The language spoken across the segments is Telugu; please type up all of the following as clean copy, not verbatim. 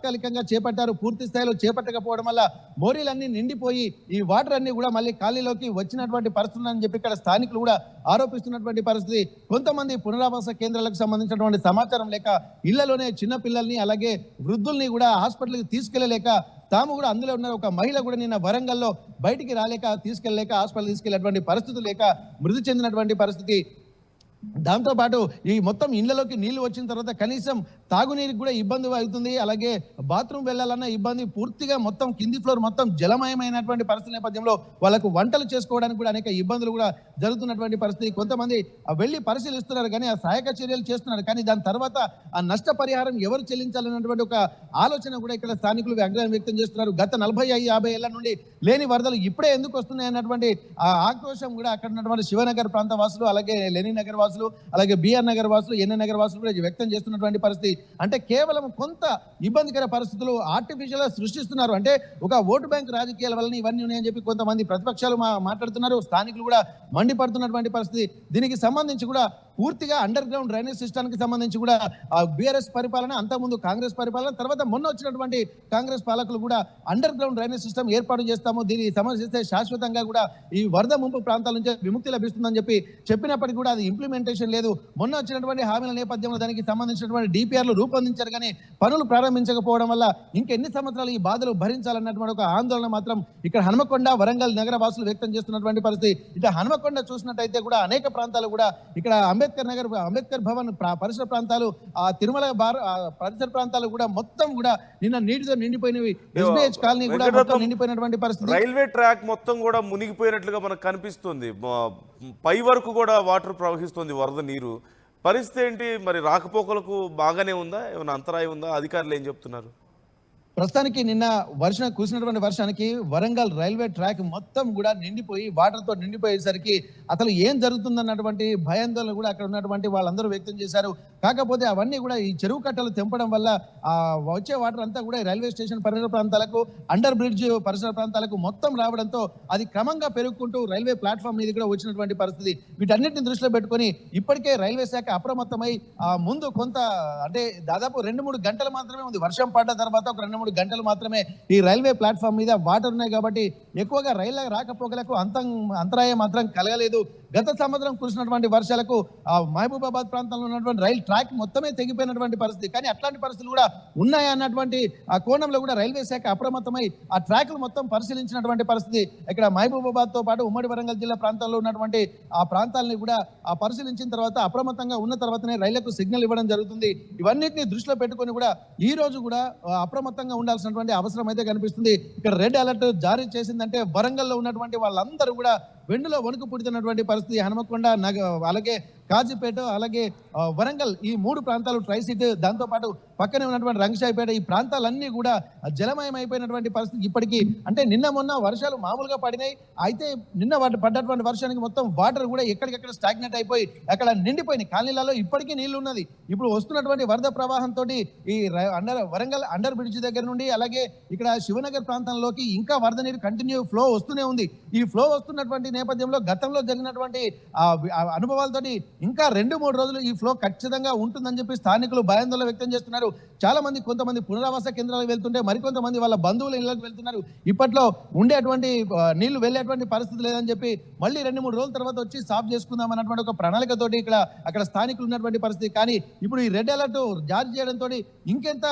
తాత్కాలికంగా చేపట్టారు, పూర్తి స్థాయిలో చేపట్టకపోవడం వల్ల మోరీలన్నీ నిండిపోయి ఈ వాటర్ అన్ని కూడా మళ్ళీ ఖాళీలోకి వచ్చినటువంటి పరిస్థితులు అని చెప్పి ఇక్కడ స్థానికులు కూడా ఆరోపిస్తున్నటువంటి పరిస్థితి. కొంతమంది పునరావాస కేంద్రాలకు సంబంధించినటువంటి సమాచారం లేక ఇళ్లలోనే చిన్న పిల్లల్ని అలాగే వృద్ధుల్ని కూడా హాస్పిటల్కి తీసుకెళ్లలేక తాము కూడా అందులో ఉన్న ఒక మహిళ కూడా నిన్న వరంగల్లో బయటికి రాలేక తీసుకెళ్లలేక హాస్పిటల్ తీసుకెళ్లేటువంటి పరిస్థితి లేక మృతి చెందినటువంటి పరిస్థితి. దాంతోపాటు ఈ మొత్తం ఇళ్లలోకి నీళ్లు వచ్చిన తర్వాత కనీసం తాగునీరికి కూడా ఇబ్బంది అవుతుంది, అలాగే బాత్రూమ్ వెళ్ళాలన్న ఇబ్బంది. పూర్తిగా మొత్తం కింది ఫ్లోర్ మొత్తం జలమయమైనటువంటి పరిస్థితి నేపథ్యంలో వాళ్ళకు వంటలు చేసుకోవడానికి కూడా అనేక ఇబ్బందులు కూడా జరుగుతున్నటువంటి పరిస్థితి. కొంతమంది వెళ్ళి పరిశీలిస్తున్నారు కానీ ఆ సహాయక చర్యలు చేస్తున్నారు, కానీ దాని తర్వాత ఆ నష్టపరిహారం ఎవరు చెల్లించాలన్నటువంటి ఒక ఆలోచన కూడా ఇక్కడ స్థానికులు ఆగ్రహం వ్యక్తం చేస్తున్నారు. గత 40-50 ఏళ్ల నుండి లేని వరదలు ఇప్పుడే ఎందుకు వస్తున్నాయి అన్నటువంటి ఆ ఆక్రోశం కూడా అక్కడ ఉన్నటువంటి శివనగర్ ప్రాంత వాసులు, అలాగే లెనిన్ నగర్ వాసులు, అలాగే బిఆర్ నగర్ వాసులు, ఎన్ఎన్ నగర్ వాసులు కూడా వ్యక్తం చేస్తున్నటువంటి పరిస్థితి. అంటే కేవలం కొంత ఇబ్బందికర పరిస్థితులు ఆర్టిఫిషియల్ గా సృష్టిస్తున్నారు. అంటే ఒక ఓటు బ్యాంక్ రాజకీయాల వల్ల ఇవన్నీ ఉన్నాయని చెప్పి కొంతమంది ప్రతిపక్షాలు మాట్లాడుతున్నారు, స్థానికులు కూడా మండిపడుతున్నటువంటి పరిస్థితి. దీనికి సంబంధించి కూడా పూర్తిగా అండర్ గ్రౌండ్ డ్రైనేజ్ సిస్టానికి సంబంధించి కూడా బీఆర్ఎస్ పరిపాలన, అంతకుముందు కాంగ్రెస్ పరిపాలన, తర్వాత మొన్న వచ్చినటువంటి కాంగ్రెస్ పాలకులు కూడా అండర్ గ్రౌండ్ డ్రైనేజ్ సిస్టమ్ ఏర్పాటు చేస్తాము, దీన్ని సమస్యస్తే శాశ్వతంగా కూడా ఈ వరద ముంపు ప్రాంతాల నుంచి విముక్తి లభిస్తుందని చెప్పి చెప్పినప్పటికీ కూడా అది ఇంప్లిమెంటేషన్ లేదు. మొన్న వచ్చినటువంటి హామీల నేపథ్యంలో దానికి సంబంధించినటువంటి డిపిఆర్లు రూపొందించారు కానీ పనులు ప్రారంభించకపోవడం వల్ల ఇంకెన్ని సంవత్సరాలు ఈ బాధలు భరించాలన్నటువంటి ఒక ఆందోళన మాత్రం ఇక్కడ హనుమకొండ, వరంగల్ నగర వాసులు వ్యక్తం చేస్తున్నటువంటి పరిస్థితి. ఇటు హనుమకొండ చూసినట్టయితే కూడా అనేక ప్రాంతాలు కూడా ఇక్కడ అంబేద్కర్ నగర్, అంబేద్కర్ భవన్ పరిసర ప్రాంతాలు, ఆ తిరుమల పరిసర ప్రాంతాలు కూడా మొత్తం కూడా నిన్న నీటితో నిండిపోయినవి. ఎస్బిహెచ్ కాలనీ కూడా మొత్తం నిండిపోయినటువంటి పరిస్థితి. రైల్వే ట్రాక్ మొత్తం కూడా మునిగిపోయినట్లుగా మనకు కనిపిస్తుంది, పై వరకు కూడా వాటర్ ప్రవహిస్తుంది వరద నీరు. పరిస్థితి ఏంటి మరి? రాకపోకలకు బాగానే ఉందా, ఏమైనా అంతరాయం ఉందా? అధికారులు ఏం చెప్తున్నారు? ప్రస్తుతానికి నిన్న కురిసినటువంటి వర్షానికి వరంగల్ రైల్వే ట్రాక్ మొత్తం కూడా నిండిపోయి వాటర్తో నిండిపోయేసరికి అసలు ఏం జరుగుతుందన్నటువంటి భయాందోళన కూడా అక్కడ ఉన్నటువంటి వాళ్ళందరూ వ్యక్తం చేశారు. కాకపోతే అవన్నీ కూడా ఈ చెరువు కట్టలు తెంపడం వల్ల వచ్చే వాటర్ అంతా కూడా రైల్వే స్టేషన్ పరిసర ప్రాంతాలకు, అండర్ బ్రిడ్జ్ పరిసర ప్రాంతాలకు మొత్తం రావడంతో అది క్రమంగా పెరుగుకుంటూ రైల్వే ప్లాట్ఫామ్ మీద కూడా వచ్చినటువంటి పరిస్థితి. వీటన్నిటిని దృష్టిలో పెట్టుకుని ఇప్పటికే రైల్వే శాఖ అప్రమత్తమై ముందు కొంత అంటే దాదాపు 2-3 గంటలు మాత్రమే ఉంది. వర్షం పడ్డ తర్వాత ఒక 2-3 గంటలు మాత్రమే ఈ రైల్వే ప్లాట్ఫామ్ మీద వాటర్ ఉన్నాయి కాబట్టి ఎక్కువగా రైళ్ల రాకపోకలకు అంతరాయం మాత్రం కలగలేదు. గత సంవత్సరం కురిసినటువంటి వర్షాలకు మహబూబాబాద్ ప్రాంతంలో ఉన్నటువంటి రైల్ ట్రాక్ మొత్తమే తెగిపోయినటువంటి పరిస్థితి. కానీ అట్లాంటి పరిస్థితులు కూడా ఉన్నాయా అన్నటువంటి ఆ కోణంలో కూడా రైల్వే శాఖ అప్రమత్తమై ఆ ట్రాక్లు మొత్తం పరిశీలించినటువంటి పరిస్థితి. ఇక్కడ మహబూబాబాద్ తో పాటు ఉమ్మడి వరంగల్ జిల్లా ప్రాంతాల్లో ఉన్నటువంటి ఆ ప్రాంతాలని కూడా పరిశీలించిన తర్వాత అప్రమత్తంగా ఉన్న తర్వాతనే రైళ్లకు సిగ్నల్ ఇవ్వడం జరుగుతుంది. ఇవన్నిటిని దృష్టిలో పెట్టుకుని కూడా ఈ రోజు కూడా అప్రమత్తంగా ఉండాల్సినటువంటి అవసరం అయితే కనిపిస్తుంది. ఇక్కడ రెడ్ అలర్ట్ జారీ చేసిందంటే వరంగల్లో ఉన్నటువంటి వాళ్ళందరూ కూడా వెండులో వణుకు పుడుతున్నటువంటి పరిస్థితి. హనుమకొండ, అలాగే కాజీపేట, అలాగే వరంగల్, ఈ 3 ప్రాంతాలు ట్రై సిట్, దాంతోపాటు పక్కనే ఉన్నటువంటి రంగశాయిపేట, ఈ ప్రాంతాలన్నీ కూడా జలమయం అయిపోయినటువంటి పరిస్థితి. ఇప్పటికీ అంటే నిన్న మొన్న వర్షాలు మామూలుగా పడినాయి, అయితే నిన్న పడ్డటువంటి వర్షానికి మొత్తం వాటర్ కూడా ఎక్కడికెక్కడ స్టాగ్నెట్ అయిపోయి అక్కడ నిండిపోయినాయి. కాలనీలలో ఇప్పటికీ నీళ్లు ఉన్నది. ఇప్పుడు వస్తున్నటువంటి వరద ప్రవాహంతో ఈ వరంగల్ అండర్ బ్రిడ్జ్ దగ్గర నుండి అలాగే ఇక్కడ శివనగర్ ప్రాంతంలోకి ఇంకా వరద నీరు కంటిన్యూ ఫ్లో వస్తూనే ఉంది. ఈ ఫ్లో వస్తున్నటువంటి నేపథ్యంలో గతంలో జరిగినటువంటి అనుభవాలతోటి ఇంకా 2-3 రోజులు ఈ ఫ్లో ఖచ్చితంగా ఉంటుందని చెప్పి స్థానికులు భయాందోళన వ్యక్తం చేస్తున్నారు. చాలా మంది, కొంతమంది పునరావాస కేంద్రాలకు వెళ్తుంటే మరికొంతమంది వాళ్ళ బంధువుల ఇళ్లకు వెళ్తున్నారు. ఇప్పట్లో ఉండేటువంటి నీళ్లు వెళ్ళేటువంటి పరిస్థితి లేదని చెప్పి మళ్ళీ 2-3 రోజుల తర్వాత వచ్చి సాఫ్ చేసుకుందాం అన్నటువంటి ఒక ప్రణాళికతోటి అక్కడ స్థానికులు ఉన్నటువంటి పరిస్థితి. కానీ ఇప్పుడు ఈ రెడ్ అలర్ట్ జారీ చేయడంతో ఇంకెంత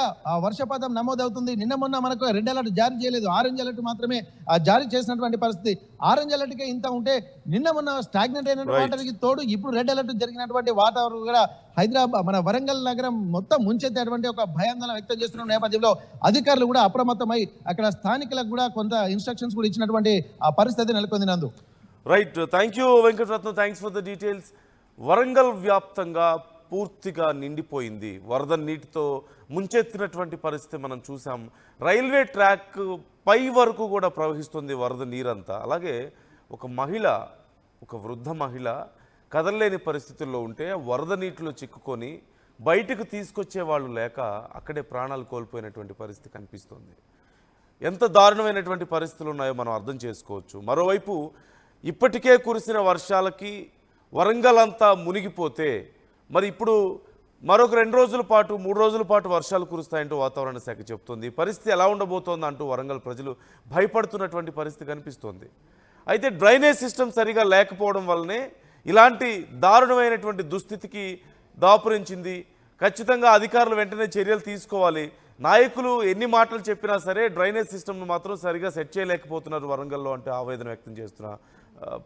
వర్షపాతం నమోదవుతుంది. నిన్న మొన్న మనకు రెడ్ అలర్ట్ జారీ చేయలేదు, ఆరెంజ్ అలర్ట్ మాత్రమే జారీ చేసినటువంటి పరిస్థితి. ఆరెంజ్ అలర్ట్కే ఇంత ఉంటే నిన్న మొన్న స్టాగ్నెంట్ అయినటువంటి వాటర్కి తోడు ఇప్పుడు రెడ్ అలర్ట్ జరిగినటువంటి వాతావరణం కూడా హైదరాబాద్, మన వరంగల్ నగరం మొత్తం ముంచెత్తేటువంటి ఒక భయాందోళన వ్యక్తం చేస్తున్న నేపథ్యంలో అధికారులు కూడా అప్రమత్తమై అక్కడ స్థానికులకు కూడా కొంత ఇన్స్ట్రక్షన్స్ కూడా ఇచ్చినటువంటి ఆ పరిస్థితి నెలకొంది. నందు right, thank you Venkataratnam, thanks for the details. Warangal వ్యాప్తంగా పూర్తిగా నిండిపోయింది, వరద నీటితో ముంచెత్తినటువంటి పరిస్థితి మనం చూసాం. రైల్వే ట్రాక్ పై వరకు కూడా ప్రవహిస్తుంది వరద నీరంతా. అలాగే ఒక మహిళ, ఒక వృద్ధ మహిళ కదలలేని పరిస్థితుల్లో ఉంటే వరద నీటిలో చిక్కుకొని బయటకు తీసుకొచ్చే వాళ్ళు లేక అక్కడే ప్రాణాలు కోల్పోయినటువంటి పరిస్థితి కనిపిస్తుంది. ఎంత దారుణమైనటువంటి పరిస్థితులు ఉన్నాయో మనం అర్థం చేసుకోవచ్చు. మరోవైపు ఇప్పటికే కురిసిన వర్షాలకి వరంగల్ అంతా మునిగిపోతే మరి ఇప్పుడు మరొక 2 రోజుల పాటు 3 రోజుల పాటు వర్షాలు కురుస్తాయంటూ వాతావరణ శాఖ చెబుతోంది. పరిస్థితి ఎలా ఉండబోతోంది అంటూ వరంగల్ ప్రజలు భయపడుతున్నటువంటి పరిస్థితి కనిపిస్తోంది. అయితే డ్రైనేజ్ సిస్టమ్ సరిగా లేకపోవడం వల్లనే ఇలాంటి దారుణమైనటువంటి దుస్థితికి దాపురించింది. ఖచ్చితంగా అధికారులు వెంటనే చర్యలు తీసుకోవాలి. నాయకులు ఎన్ని మాటలు చెప్పినా సరే డ్రైనేజ్ సిస్టమ్ను మాత్రం సరిగా సెట్ చేయలేకపోతున్నారు వరంగల్లో అంటే ఆవేదన వ్యక్తం చేస్తున్న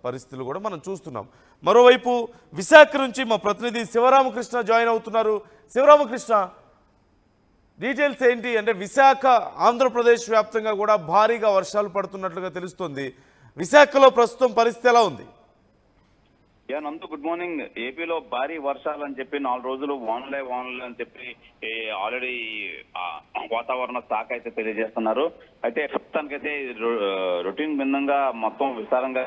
పరిస్థితులు కూడా మనం చూస్తున్నాం. మరోవైపు విశాఖ నుంచి మా ప్రతినిధి శివరామకృష్ణ జాయిన్ అవుతున్నారు. శివరామకృష్ణ, డీటెయిల్స్ ఏంటి? అంటే విశాఖ ఆంధ్రప్రదేశ్ వ్యాప్తంగా కూడా భారీగా వర్షాలు పడుతున్నట్లుగా తెలుస్తోంది. విశాఖలో ప్రస్తుతం పరిస్థితి ఎలా ఉంది? నందు, గుడ్ మార్నింగ్. ఏపీలో భారీ వర్షాలు అని చెప్పి 4 రోజులు వానలే అని చెప్పి ఆల్రెడీ వాతావరణ శాఖ అయితే తెలియజేస్తున్నారు. అయితే ప్రస్తుతానికైతే రొటీన్ భిన్నంగా మొత్తం విస్తారంగా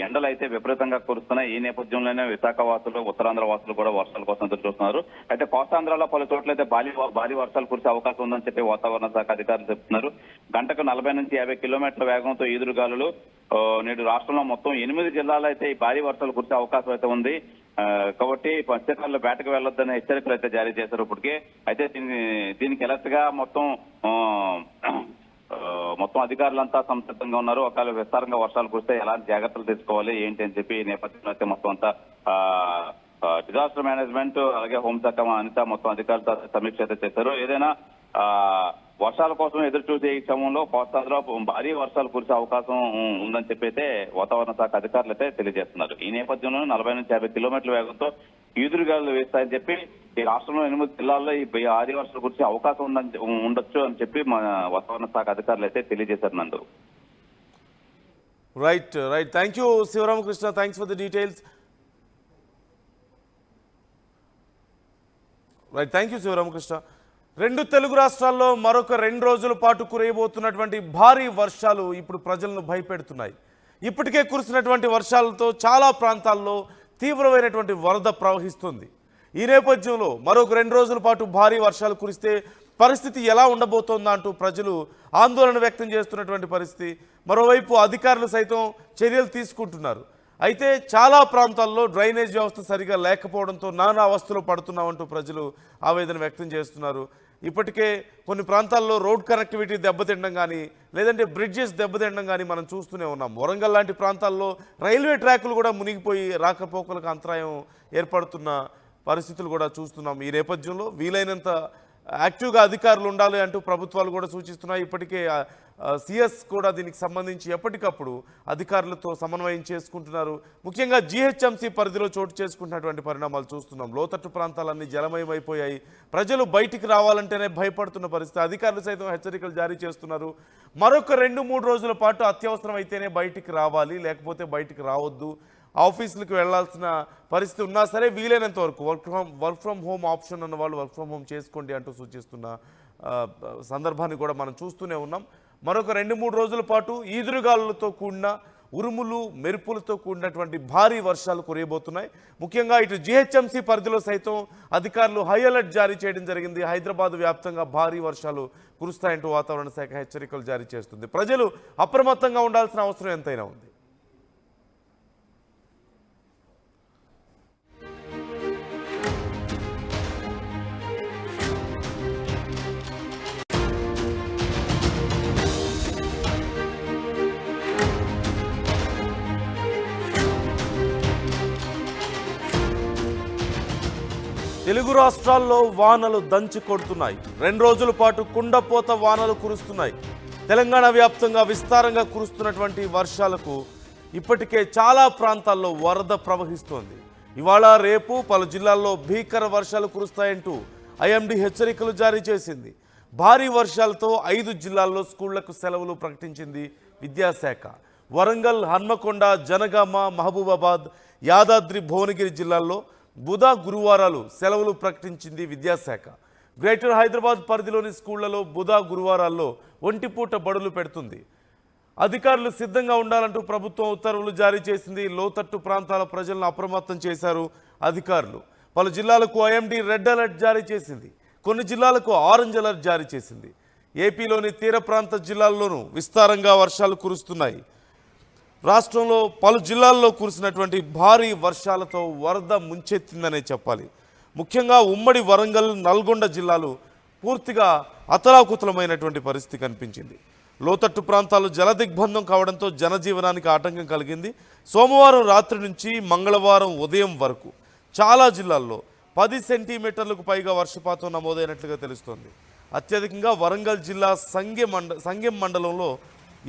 ఎండలు అయితే విపరీతంగా కురుస్తున్నాయి. ఈ నేపథ్యంలోనే విశాఖ వాసులు, ఉత్తరాంధ్ర వాసులు కూడా వర్షాల కోసం ఎదురు చూస్తున్నారు. అయితే కోస్తాంధ్రలో పలు చోట్ల అయితే భారీ వర్షాలు కురిసే అవకాశం ఉందని చెప్పి వాతావరణ శాఖ అధికారులు చెప్తున్నారు. గంటకు 40 నుంచి 50 కిలోమీటర్ల వేగంతో ఈదురుగాలులు నేడు రాష్ట్రంలో మొత్తం 8 జిల్లాల్లో అయితే ఈ భారీ వర్షాలు కురిసే అవకాశం అయితే ఉంది. కాబట్టి మత్స్యకారులు వేటకు వెళ్లొద్దనే హెచ్చరికలు అయితే జారీ చేశారు ఇప్పటికే. అయితే దీనికి అలర్ట్ గా మొత్తం అధికారులంతా సంసిద్ధంగా ఉన్నారు. ఒకవేళ విస్తారంగా వర్షాలు కురిస్తే ఎలాంటి జాగ్రత్తలు తీసుకోవాలి ఏంటి అని చెప్పి ఈ నేపథ్యంలో అయితే మొత్తం అంతా డిజాస్టర్ మేనేజ్మెంట్ అలాగే హోంశాఖ అనిత మొత్తం అధికారులతో సమీక్ష అయితే చేశారు. ఏదైనా వర్షాల కోసం ఎదురు చూసే ఈ క్రమంలో కోస్తాంధ్రలో భారీ వర్షాలు కురిసే అవకాశం ఉందని చెప్పి అయితే వాతావరణ శాఖ అధికారులు అయితే తెలియజేస్తున్నారు. ఈ నేపథ్యంలో 40 నుంచి 50 కిలోమీటర్ల వేగంతో ఈదురుగాలు వేస్తాయని చెప్పి ఈ రాష్ట్రంలో 8 జిల్లాల్లో ఈ భారీ వర్షాలు కురిసే అవకాశం ఉండొచ్చు అని చెప్పి మా వాతావరణ శాఖ అధికారులు అయితే తెలియజేశారు. నందు, right. Thank you Sivaramakrishna, thanks for the details. Thank you Sivaramakrishna. 2 Telugu రాష్ట్రాల్లో మరొక 2 రోజుల పాటు కురియబోతున్నటువంటి భారీ వర్షాలు ఇప్పుడు ప్రజలను భయపెడుతున్నాయి. ఇప్పటికే కురిసినటువంటి వర్షాలతో చాలా ప్రాంతాల్లో తీవ్రమైనటువంటి వరద ప్రవహిస్తుంది. ఈ నేపథ్యంలో మరొక 2 రోజుల పాటు భారీ వర్షాలు కురిస్తే పరిస్థితి ఎలా ఉండబోతోందా అంటూ ప్రజలు ఆందోళన వ్యక్తం చేస్తున్నటువంటి పరిస్థితి. మరోవైపు అధికారులు సైతం చర్యలు తీసుకుంటున్నారు. అయితే చాలా ప్రాంతాల్లో డ్రైనేజ్ వ్యవస్థ సరిగా లేకపోవడంతో నానా అవస్థలు పడుతున్నామంటూ ప్రజలు ఆవేదన వ్యక్తం చేస్తున్నారు. ఇప్పటికే కొన్ని ప్రాంతాల్లో రోడ్ కనెక్టివిటీ దెబ్బతినడం కానీ లేదంటే బ్రిడ్జెస్ దెబ్బతినడం కానీ మనం చూస్తూనే ఉన్నాం. వరంగల్ లాంటి ప్రాంతాల్లో రైల్వే ట్రాకులు కూడా మునిగిపోయి రాకపోకలకు అంతరాయం ఏర్పడుతున్న పరిస్థితులు కూడా చూస్తున్నాం. ఈ నేపథ్యంలో వీలైనంత యాక్టివ్గా అధికారులు ఉండాలి అంటూ ప్రభుత్వాలు కూడా సూచిస్తున్నాయి. ఇప్పటికే సిఎస్ కూడా దీనికి సంబంధించి ఎప్పటికప్పుడు అధికారులతో సమన్వయం చేసుకుంటున్నారు. ముఖ్యంగా జీహెచ్ఎంసీ పరిధిలో చోటు చేసుకుంటున్నటువంటి పరిణామాలు చూస్తున్నాం. లోతట్టు ప్రాంతాలన్నీ జలమయమైపోయాయి. ప్రజలు బయటికి రావాలంటేనే భయపడుతున్న పరిస్థితి. అధికారులు సైతం హెచ్చరికలు జారీ చేస్తున్నారు. మరొక 2-3 రోజుల పాటు అత్యవసరం అయితేనే బయటికి రావాలి, లేకపోతే బయటికి రావద్దు. ఆఫీసులకు వెళ్లాల్సిన పరిస్థితి ఉన్నా సరే వీలైనంత వరకు వర్క్ ఫ్రమ్ హోమ్ ఆప్షన్ ఉన్న వాళ్ళు వర్క్ ఫ్రమ్ హోమ్ చేసుకోండి అంటూ సూచిస్తున్న సందర్భాన్ని కూడా మనం చూస్తూనే ఉన్నాం. మరొక 2-3 రోజుల పాటు ఈదురుగాలులతో కూడిన ఉరుములు మెరుపులతో కూడినటువంటి భారీ వర్షాలు కురియబోతున్నాయి. ముఖ్యంగా ఇటు జీహెచ్ఎంసీ పరిధిలో సైతం అధికారులు హై అలర్ట్ జారీ చేయడం జరిగింది. హైదరాబాద్ వ్యాప్తంగా భారీ వర్షాలు కురుస్తాయంటూ వాతావరణ శాఖ హెచ్చరికలు జారీ చేస్తుంది. ప్రజలు అప్రమత్తంగా ఉండాల్సిన అవసరం ఎంతైనా ఉంది. తెలుగు రాష్ట్రాల్లో వానలు దంచి కొడుతున్నాయి. 2 రోజుల పాటు కుండపోత వానలు కురుస్తున్నాయి. తెలంగాణ వ్యాప్తంగా విస్తారంగా కురుస్తున్నటువంటి వర్షాలకు ఇప్పటికే చాలా ప్రాంతాల్లో వరద ప్రవహిస్తోంది. ఇవాళ రేపు పలు జిల్లాల్లో భీకర వర్షాలు కురుస్తాయంటూ ఐఎండీ హెచ్చరికలు జారీ చేసింది. భారీ వర్షాలతో 5 జిల్లాల్లో స్కూళ్లకు సెలవులు ప్రకటించింది విద్యాశాఖ. వరంగల్, హన్మకొండ, జనగామ, మహబూబాబాద్, యాదాద్రి, భువనగిరి జిల్లాల్లో బుధ, గురువారాలు సెలవులు ప్రకటించింది విద్యాశాఖ. గ్రేటర్ హైదరాబాద్ పరిధిలోని స్కూళ్లలో బుధ, గురువారాల్లో ఒంటిపూట బడులు పెడుతుంది. అధికారులు సిద్ధంగా ఉండాలంటూ ప్రభుత్వం ఉత్తర్వులు జారీ చేసింది. లోతట్టు ప్రాంతాల ప్రజలను అప్రమత్తం చేశారు అధికారులు. పలు జిల్లాలకు ఐఎండీ రెడ్ అలర్ట్ జారీ చేసింది. కొన్ని జిల్లాలకు ఆరెంజ్ అలర్ట్ జారీ చేసింది. ఏపీలోని తీర ప్రాంత జిల్లాల్లోనూ విస్తారంగా వర్షాలు కురుస్తున్నాయి. రాష్ట్రంలో పలు జిల్లాల్లో కురిసినటువంటి భారీ వర్షాలతో వరద ముంచెత్తిందనే చెప్పాలి. ముఖ్యంగా ఉమ్మడి వరంగల్, నల్గొండ జిల్లాలు పూర్తిగా అతలాకుతలమైనటువంటి పరిస్థితి కనిపించింది. లోతట్టు ప్రాంతాలు జలదిగ్బంధం కావడంతో జనజీవనానికి ఆటంకం కలిగింది. సోమవారం రాత్రి నుంచి మంగళవారం ఉదయం వరకు చాలా జిల్లాల్లో 10 సెంటీమీటర్లకు పైగా వర్షపాతం నమోదైనట్లుగా తెలుస్తోంది. అత్యధికంగా వరంగల్ జిల్లా సంగెం మండలంలో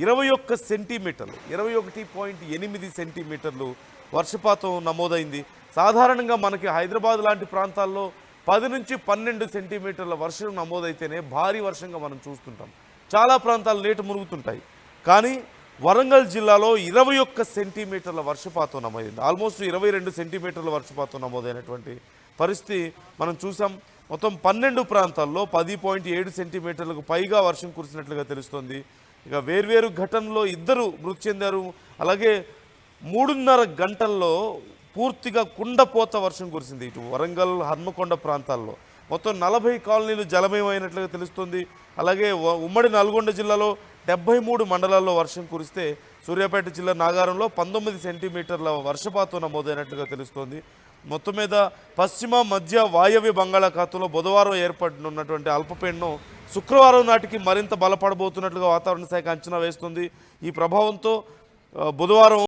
21 సెంటీమీటర్లు 21.8 సెంటీమీటర్లు వర్షపాతం నమోదైంది. సాధారణంగా మనకి హైదరాబాద్ లాంటి ప్రాంతాల్లో 10 నుంచి 12 సెంటీమీటర్ల వర్షం నమోదైతేనే భారీ వర్షంగా మనం చూస్తుంటాం. చాలా ప్రాంతాలు నీట మునుగుతుంటాయి. కానీ వరంగల్ జిల్లాలో 21 సెంటీమీటర్ల వర్షపాతం నమోదైంది. ఆల్మోస్ట్ 22 సెంటీమీటర్ల వర్షపాతం నమోదైనటువంటి పరిస్థితి మనం చూసాం. మొత్తం 12 ప్రాంతాల్లో 10.7 సెంటీమీటర్లకు పైగా వర్షం కురిసినట్లుగా తెలుస్తోంది. ఇక వేర్వేరు ఘటనలో 2 మృతి చెందారు. అలాగే 3.5 గంటల్లో పూర్తిగా కుండపోత వర్షం కురిసింది ఇటు వరంగల్, హన్మకొండ ప్రాంతాల్లో. మొత్తం 40 కాలనీలు జలమయమైనట్లుగా తెలుస్తుంది. అలాగే ఉమ్మడి నల్గొండ జిల్లాలో 73 మండలాల్లో వర్షం కురిస్తే సూర్యాపేట జిల్లా నాగారంలో 19 సెంటీమీటర్ల వర్షపాతం నమోదైనట్లుగా తెలుస్తోంది. మొత్తం మీద పశ్చిమ మధ్య వాయవ్య బంగాళాఖాతంలో బుధవారం ఏర్పడనున్నటువంటి అల్పపీడనం శుక్రవారం నాటికి మరింత బలపడబోతున్నట్లుగా వాతావరణ శాఖ అంచనా వేస్తుంది. ఈ ప్రభావంతో బుధవారం